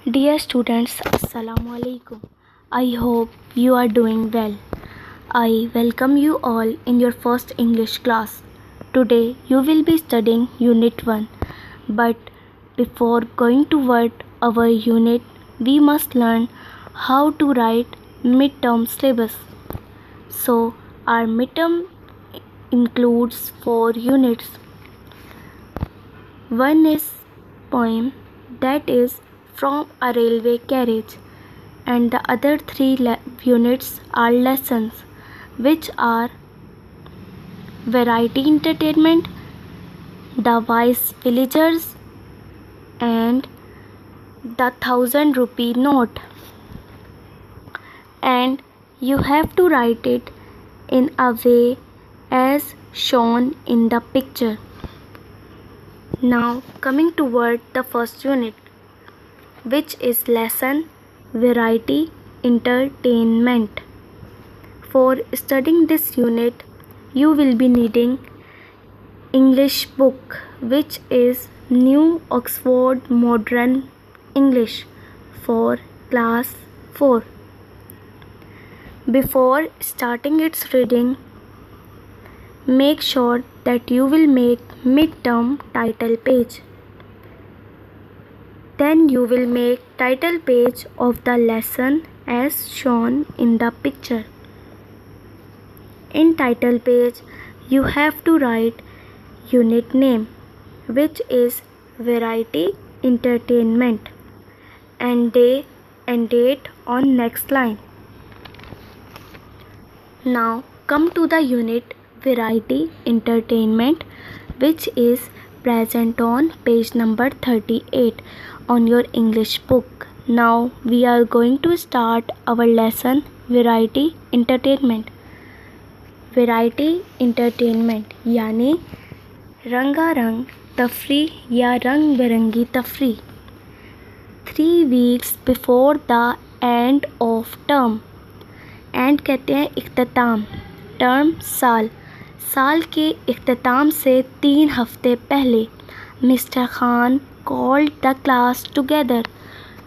Dear students, Assalamu alaikum. I hope you are doing well. I welcome you all in your first English class. Today you will be studying Unit 1. But before going toward our unit, we must learn how to write midterm syllabus. So, our midterm includes 4 units. One is poem, that is from a railway carriage, and the other 3 units are lessons, which are variety entertainment, the wise villagers, and the 1,000 rupee note. And you have to write it in a way as shown in the picture. Now coming toward the first unit, which is lesson variety entertainment. For studying this unit, you will be needing English book, which is New Oxford Modern English for class 4. Before starting its reading, make sure that you will make midterm title page. Then you will make title page of the lesson as shown in the picture. In title page, you have to write unit name, which is variety entertainment, and day and date on next line. Now come to the unit variety entertainment, which is present on page number 38 on your English book. Now we are going to start our lesson variety entertainment. Variety entertainment यानी रंगारंग तफरी या रंग बिरंगी तफरी. 3 weeks before the end of term. And कहते हैं इख्तिताम, term साल. साल के इख्तिताम से 3 हफ्ते पहले mister Khan called the class together.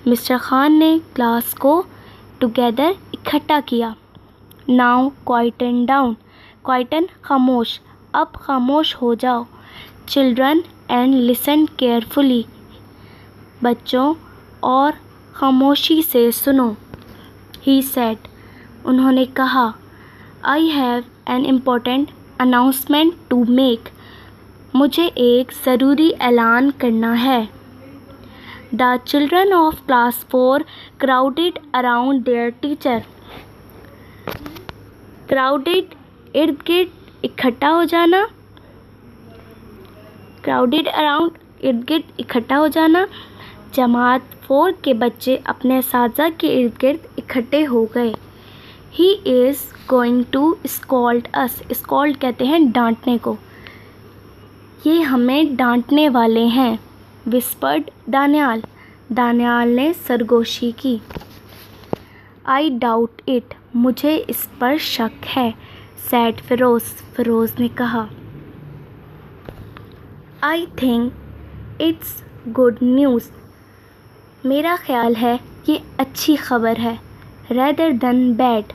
Mister Khan ने क्लास को टुगेदर इकट्ठा किया. नाउ क्वाइटन डाउन, क्वाइटन खामोश, अब खामोश हो जाओ. चिल्ड्रन एंड लिसन केयरफुली, बच्चों और खामोशी से सुनो. ही सेड, उन्होंने कहा. I have an important announcement to make, मुझे एक ज़रूरी ऐलान करना है. The children of class 4 crowded around their teacher. Crowded इर्द गिर्द इकट्ठा हो जाना. क्राउडेड अराउंड इर्द गिर्द इकट्ठा हो जाना. जमात 4 के बच्चे अपने असातिज़ा के इर्द गिर्द इकट्ठे हो गए. He is going to scold us. Scold कहते हैं डांटने को. ये हमें डांटने वाले हैं. Whispered दानियाल, दानियाल ने सरगोशी की. I doubt it, मुझे इस पर शक है. Said फिरोज़, फिरोज़ ने कहा. I think it's good news, मेरा ख्याल है ये अच्छी खबर है. Rather than bad,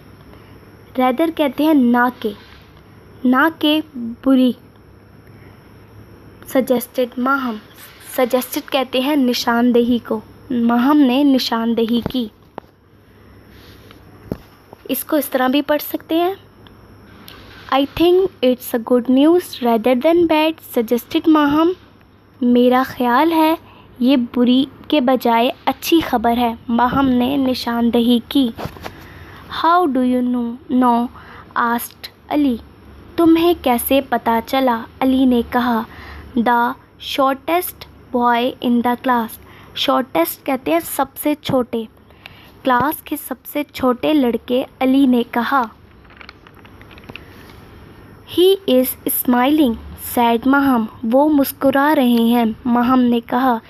rather कहते हैं ना के बुरी. Suggested माहम, suggested कहते हैं निशानदेही को. माहम ने निशानदेही की. इसको इस तरह भी पढ़ सकते हैं. I think it's a good news rather than bad, suggested Maham. मेरा ख्याल है ये बुरी के बजाय अच्छी खबर है. माहम ने निशानदेही की. How do you know? asked Ali. तुम्हें कैसे पता चला? अली ने कहा. The shortest boy in the class. shortest कहते हैं सबसे छोटे. क्लास के सबसे छोटे लड़के अली ने कहा. He is smiling, said Maham. वो मुस्कुरा रहे हैं, माहम ने कहा.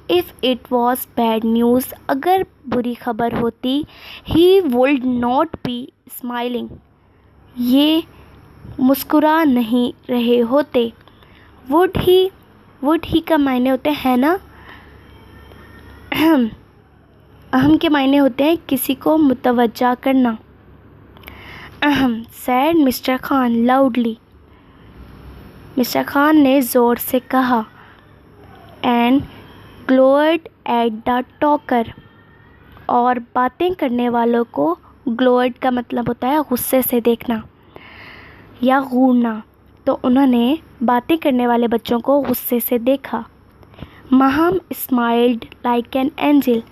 If it was bad news, अगर बुरी खबर होती, he would not be smiling, ये मुस्कुरा नहीं रहे होते. would he का मायने होते हैं ना. अहम के मायने होते हैं किसी को मुतवज्जा करना। अहम, said mister Khan loudly. Mister Khan ने ज़ोर से कहा। एंड ग्लोअर्ड एट द टॉकर, और बातें करने वालों को, ग्लोअर्ड का मतलब होता है गुस्से से देखना या घूरना, तो उन्होंने बातें करने वाले बच्चों को गुस्से से देखा। Maham smiled like an angel,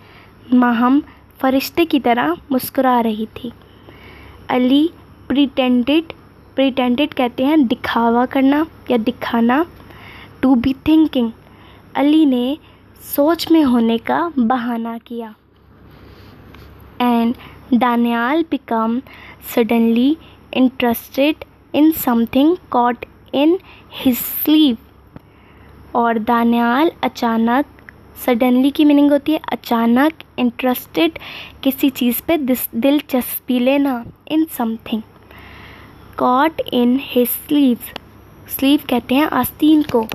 Maham फरिश्ते की तरह मुस्कुरा रही थी। अली प्रिटेंडेड कहते हैं दिखावा करना या दिखाना, टू बी थिंकिंग, अली ने सोच में होने का बहाना किया। And Daniyal become suddenly interested in something caught in his sleeve, और दानियाल अचानक, सडनली की मीनिंग होती है अचानक, इंटरेस्टेड किसी चीज़ पे दिलचस्पी लेना, in something, caught in his sleeve, sleeve कहते हैं आस्तीन को,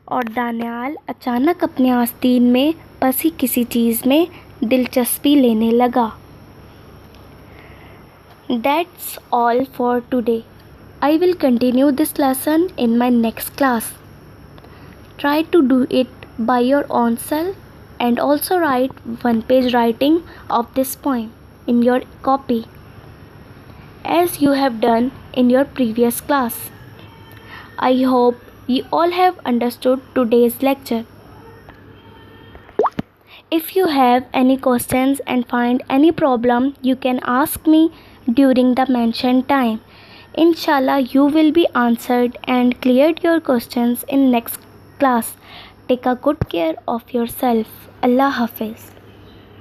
और दानियाल अचानक अपने आस्तीन में फंसी किसी चीज़ में दिलचस्पी लेने लगा। That's all for today. I will continue this lesson in my next class. Try to do it by your own self and also write one-page writing of this poem in your copy as you have done in your previous class. I hope you all have understood today's lecture. If you have any questions and find any problem, you can ask me during the mentioned time. Inshallah, you will be answered and cleared your questions in next class. Take a good care of yourself. Allah Hafiz.